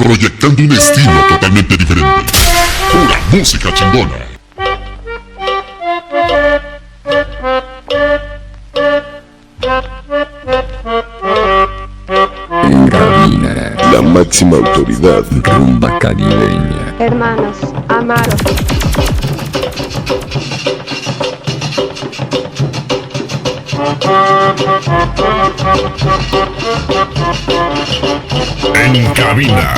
proyectando un estilo totalmente diferente. Pura música chingona. En cabina, la máxima autoridad rumba caribeña. Hermanos, amaros. En cabina,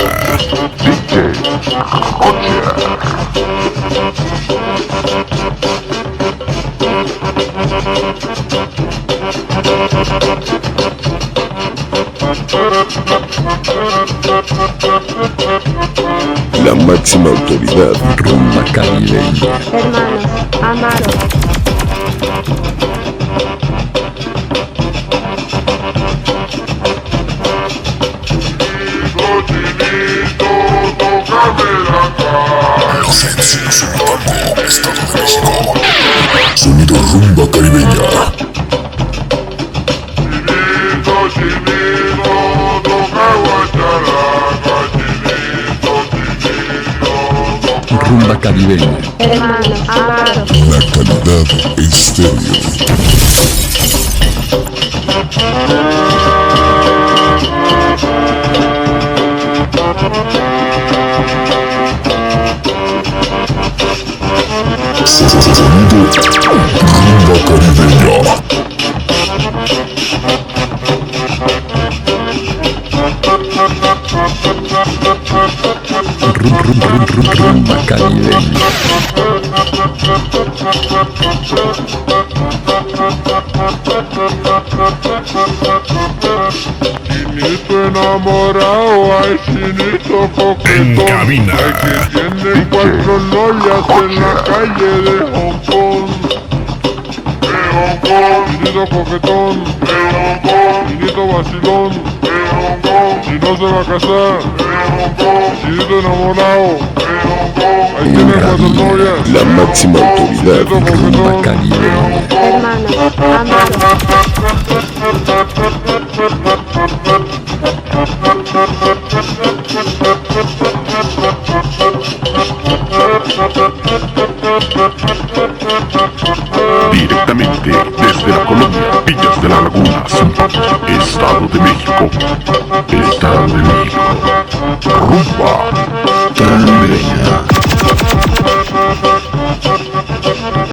la máxima autoridad rumba caribeña. Hermanos, amaros. los éxitos en el Estado de México. Sonido Rumba Caribeña. Rumba caribeña. Hermanos, amaros. La calidad estéreo. Sonido Rumba Caribeña. Rumba caribeña. Chinito enamorado, ay chinito coquetón. En cabina. Ay que tiene 4 novias en la calle de Hong Kong. Chinito coquetón. Chinito vacilón. Si no se va a casar. Chinito enamorado. Ahí En tiene 4 cabina, novias. la máxima autoridad Chinito rumba coquetón. caribeña. Hermanos, amaros. Directamente desde la colonia Villas de la Laguna, Estado de México. Estado de México. Rumba Caribeña.